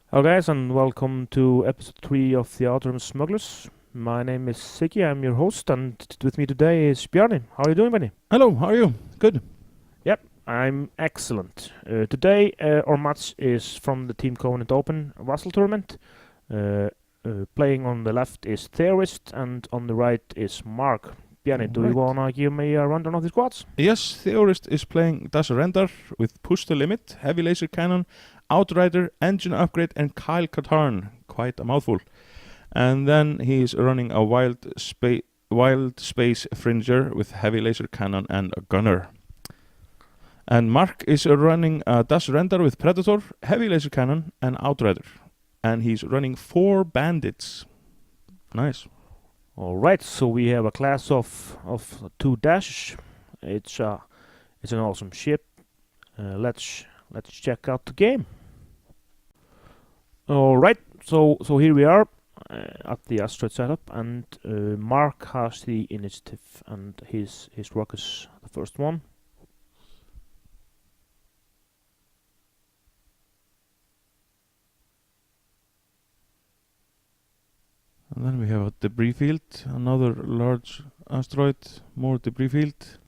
Hello guys, and welcome to episode 3 of the Rim Smugglers. My name is Siggy, I'm your host, and with me today is Bjarni. How are you doing, Bjarni? Hello, how are you? Good. Yep, I'm excellent. Today our match is from the Team Covenant Open Vassal tournament. Playing on the left is Theorist, and on the right is Mark. Bjarni, do you wanna give me a rundown of the squads? Yes, Theorist is playing Surrender with Push the Limit, Heavy Laser Cannon, Outrider, Engine Upgrade, and Kyle Katarn. Quite a mouthful. And then he's running a Wild Space Fringer with Heavy Laser Cannon and a Gunner. And Mark is running a Surrender with Predator, Heavy Laser Cannon, and Outrider. And he's running 4 Bandits. Nice. Alright, so we have a class of 2 Dash. It's an awesome ship. Let's check out the game. Alright, so here we are at the asteroid setup, and Mark has the initiative, and his rock is the first one. And then we have a debris field, another large asteroid, more debris field.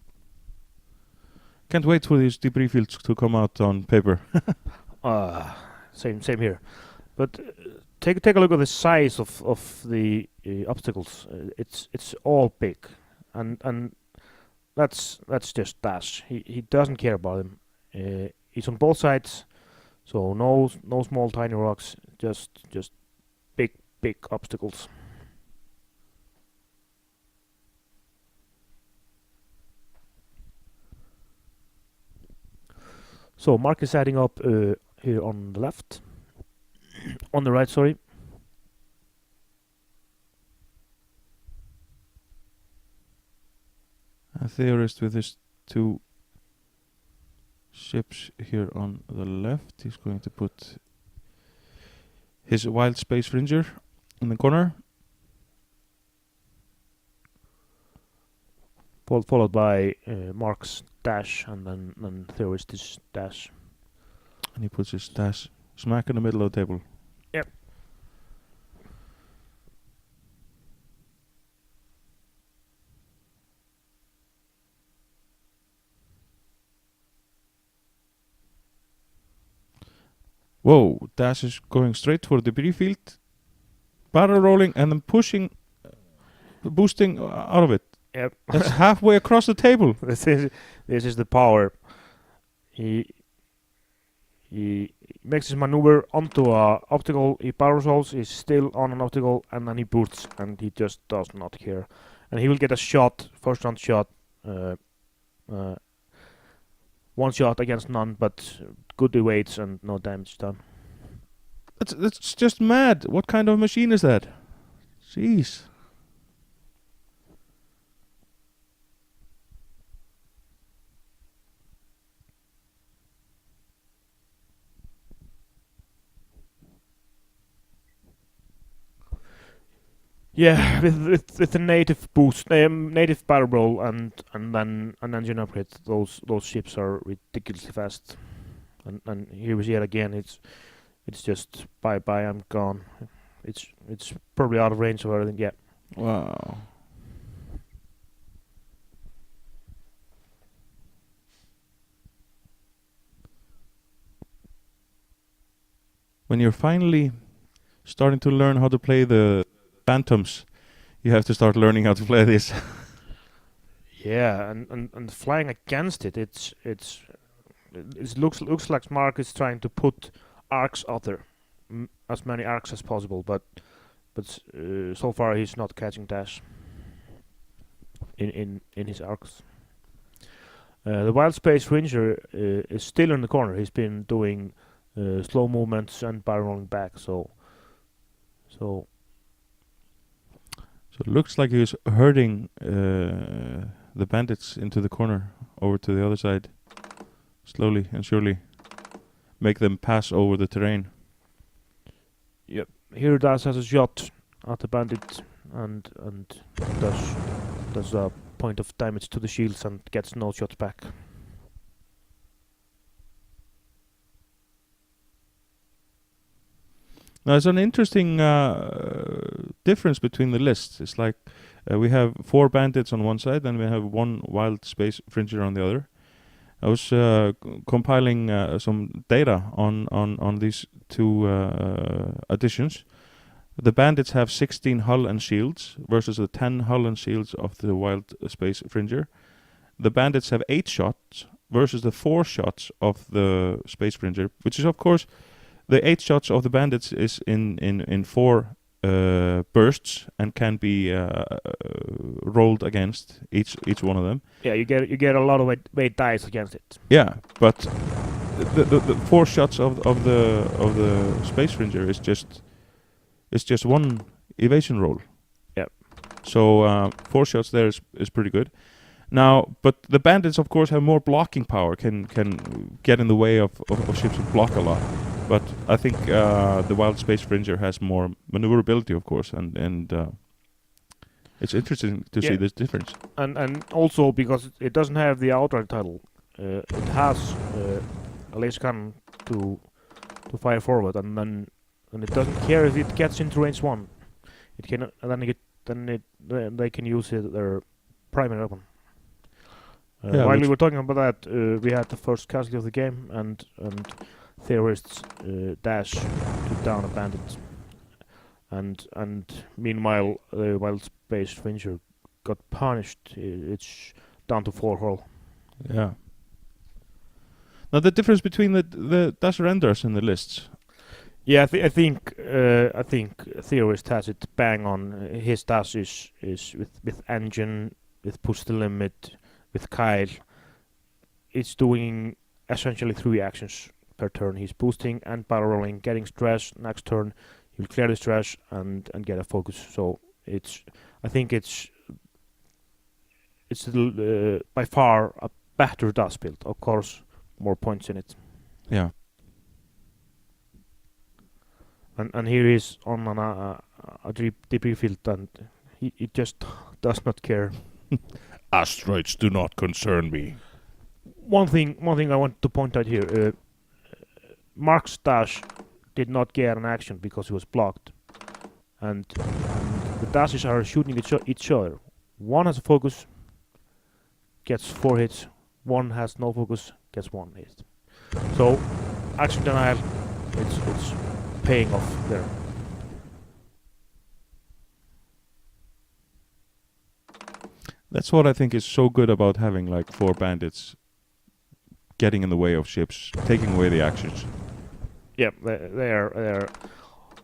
Can't wait for these debris fields to come out on paper. Same here. But take a look at the size of the obstacles. It's all big, and that's just Dash. He doesn't care about them. He's on both sides, so no small tiny rocks. Just big obstacles. So Mark is setting up here on the left, on the right, sorry. A Theorist with his 2 ships here on the left. He's going to put his Wild Space Fringer in the corner. Followed by Mark's Dash, and then Theorist's Dash. And he puts his Dash smack in the middle of the table. Yep. Whoa, Dash is going straight for the debris field, barrel rolling, and then pushing, boosting out of it. Yep. That's halfway across the table. This is the power. He makes his maneuver onto a obstacle. He barrel rolls. He's still on an obstacle, and then he boosts, and he just does not care. And he will get a shot, first round shot. One shot against none, but good weights and no damage done. That's just mad. What kind of machine is that? Jeez. Yeah, with the native boost, native barrel roll, and then an engine upgrade, those ships are ridiculously fast. And here we see it again. It's just bye. I'm gone. It's probably out of range of everything. Yeah. Wow. When you're finally starting to learn how to play the Phantoms, you have to start learning how to play this. Yeah, and flying against it, it looks like Mark is trying to put arcs out there, as many arcs as possible, but so far he's not catching Dash in his arcs. The Wild Space Ranger is still in the corner. He's been doing slow movements and barrel rolling back, so it looks like he's herding the bandits into the corner, over to the other side, slowly and surely, make them pass over the terrain. Yep. Here Dash has a shot at the bandit and does a point of damage to the shields and gets no shots back. Now, there's an interesting difference between the lists. It's like we have 4 bandits on one side, and we have 1 wild space fringer on the other. I was compiling some data on these 2 additions. The bandits have 16 hull and shields versus the 10 hull and shields of the wild space fringer. The bandits have 8 shots versus the 4 shots of the space fringer, which is of course the 8 shots of the bandits is in 4 bursts and can be rolled against each one of them. Yeah, you get a lot of weight dice against it. Yeah, but the 4 shots of the space fringer is just 1 evasion roll. Yeah. So 4 shots there is pretty good. Now, but the bandits of course have more blocking power, can get in the way of ships and block a lot. But I think the wild space fringer has more maneuverability, of course, and it's interesting to see this difference. And also because it doesn't have the outright title, it has a laser cannon to fire forward, and then it doesn't care if it gets into range 1. It can, and then they can use their primary weapon. While we were talking about that, we had the first casualty of the game, and Theorists dash took down a bandit, and meanwhile the wild space fringer got punished. It's down to 4 hull. Yeah. Now the difference between the dash renders in the lists. Yeah, I think Theorist has it bang on. His dash is with engine, with push the limit, with Kyle. It's doing essentially 3 actions per turn. He's boosting and barrel rolling, getting stress. Next turn he'll clear the stress and get a focus. So I think it's by far a better dash build. Of course, more points in it. Yeah. And here he is on a debris field, and he just does not care. Asteroids do not concern me. One thing I want to point out here. Mark's dash did not get an action because he was blocked, and the dashes are shooting each other. One has a focus, gets 4 hits. One has no focus, gets 1 hit. So action denial, it's paying off there. That's what I think is so good about having like 4 bandits getting in the way of ships, taking away the actions. Yeah, they are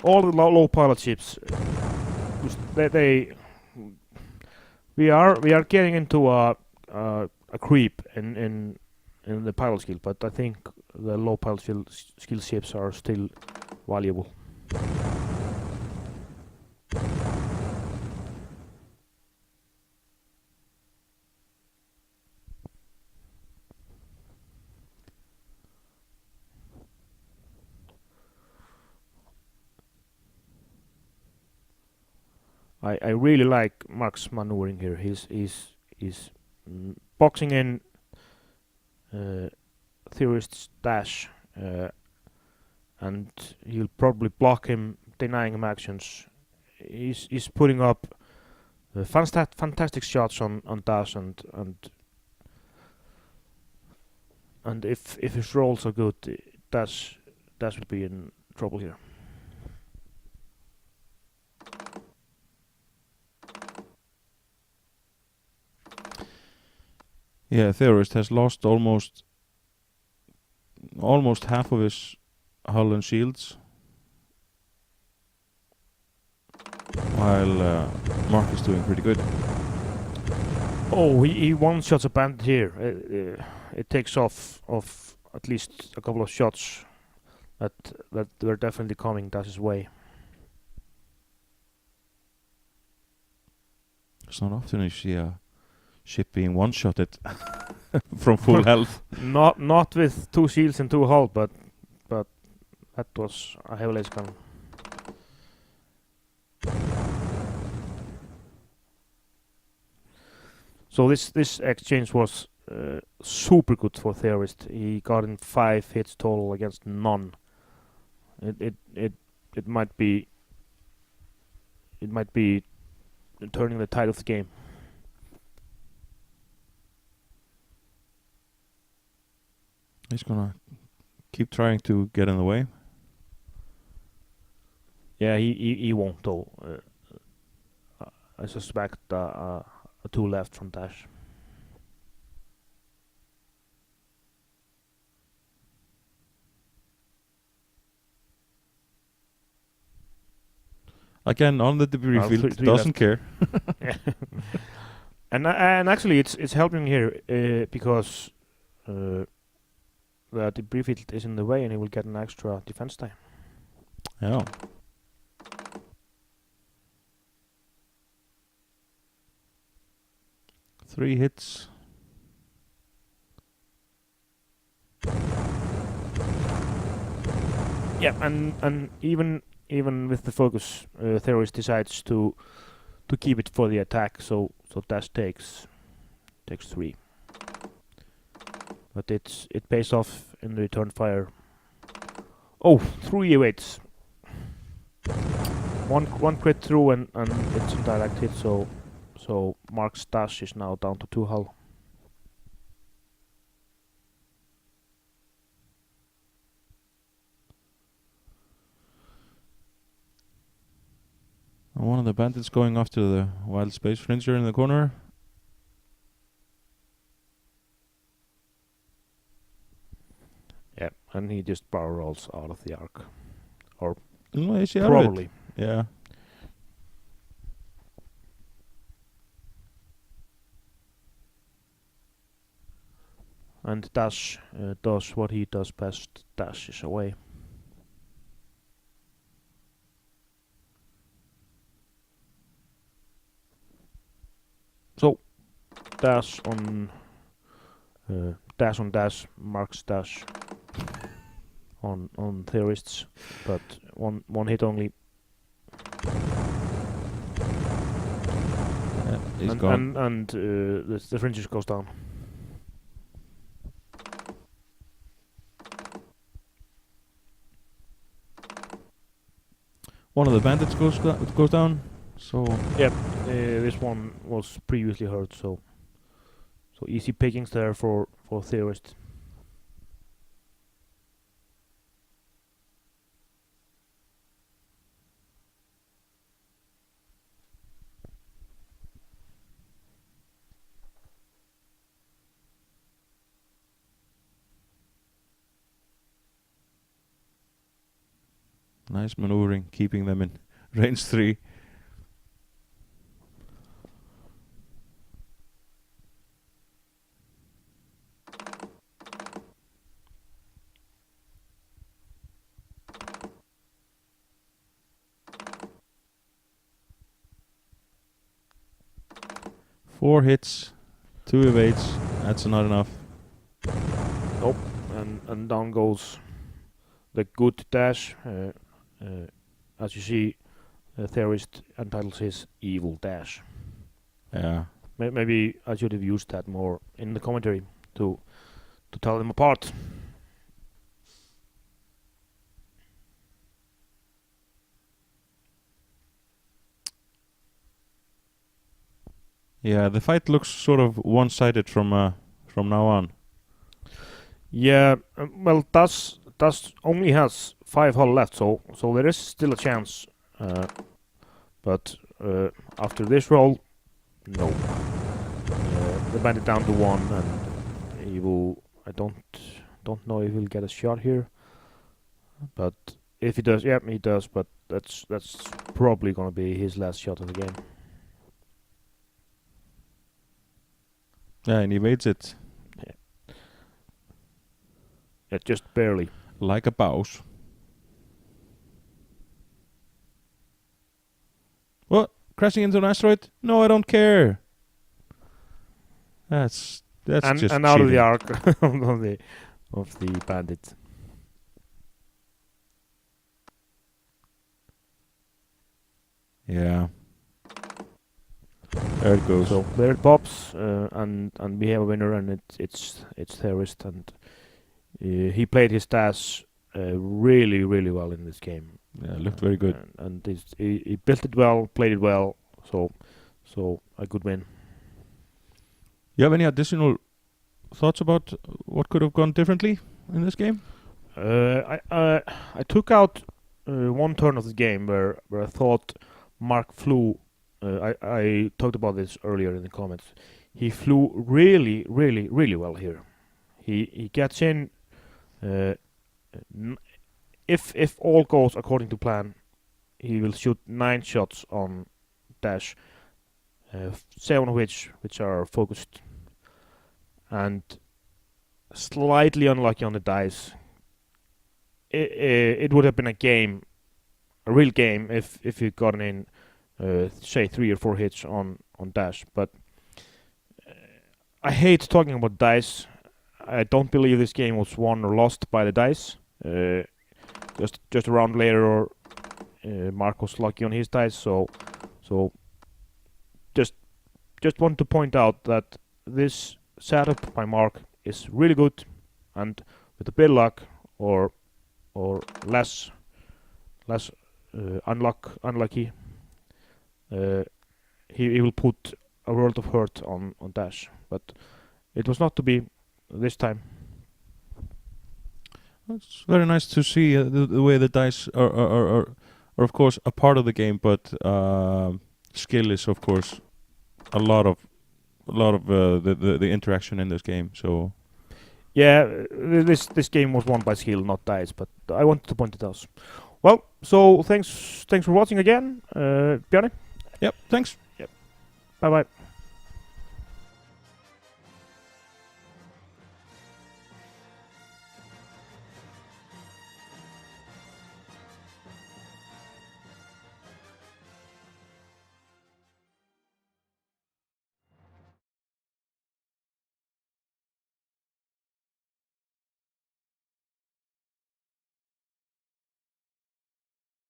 all the low pilot ships. We are getting into a creep in the pilot skill, but I think the low pilot skill ships are still valuable. I really like Mark's maneuvering here. He's boxing in Theorist's dash, and he'll probably block him, denying him actions. He's putting up fantastic shots on dash, and if his rolls are good, dash will be in trouble here. Yeah, Theorist has lost almost half of his hull and shields, while Mark is doing pretty good. Oh, he one-shots a bandit here. It takes off at least a couple of shots that were definitely coming Dash's way. It's not often you see a ship being one-shotted from full health. Not with 2 shields and 2 hull, but that was a heavy laser cannon. So this exchange was super good for Theorist. He got in 5 hits total against none. It might be turning the tide of the game. He's gonna keep trying to get in the way. Yeah, he won't though. I suspect a 2 left from dash. Again, on the debris Well, field, three doesn't left. care. Yeah. and actually it's helping here because the debris field is in the way and he will get an extra defense time. Yeah. Three hits. Yeah, and even with the focus, Theorist decides to keep it for the attack, so dash takes 3. But it pays off in the return fire. Oh, 3 awaits. One crit through and it's a direct hit, so Mark's dash is now down to 2 hull. And one of the bandits going after the wild space ranger in the corner. Yeah, and he just barrel rolls out of the arc. No, is he out of it? Probably. Yeah. And Dash does what he does best, dashes away. So, dash on dash, Mark's dash on Theorists, but one hit only. He's gone. And the fringes goes down. One of the bandits goes down. So Yep, this one was previously hurt, so easy pickings there for Theorist. nice maneuvering, keeping them in range 3. Four hits, 2 evades. That's not enough. Nope, and down goes the good dash. As you see, Theorist entitles his evil dash. Yeah. Maybe I should have used that more in the commentary to tell them apart. Yeah, the fight looks sort of one-sided from now on. Yeah, well, Das only has 5 hull left, so there is still a chance. But after this roll, no. The bandit down to 1, and he will. I don't know if he'll get a shot here, but if he does, yeah, he does. But that's probably gonna be his last shot of the game. Yeah, and he evades it Yeah, just barely. like a boss. What? Crashing into an asteroid? No, I don't care. That's and just out of the cheating. arc of the bandit. Yeah. There it goes. So there it pops, and we have a winner, and it's Theorist, and he played his task really well in this game. Yeah, looked very good. And he built it well, played it well, so a good win. You have any additional thoughts about what could have gone differently in this game? I took out one turn of the game where I thought Mark flew. I talked about this earlier in the comments. He flew really well here. He gets in. If all goes according to plan, he will shoot 9 shots on dash, 7 of which are focused, and slightly unlucky on the dice. It would have been a real game if he gotten in, say 3 or 4 hits on dash. But I hate talking about dice. I don't believe this game was won or lost by the dice. Just a round later, or Mark was lucky on his dice. So just want to point out that this setup by Mark is really good, and with a bit of luck or less unlucky, he will put a world of hurt on dash. But it was not to be this time. It's very nice to see the way the dice are of course a part of the game, but skill is of course a lot of the interaction in this game. So yeah, this game was won by skill, not dice. But I wanted to point it out. Well, so thanks for watching again, Bjarni. yep, thanks. Bye bye.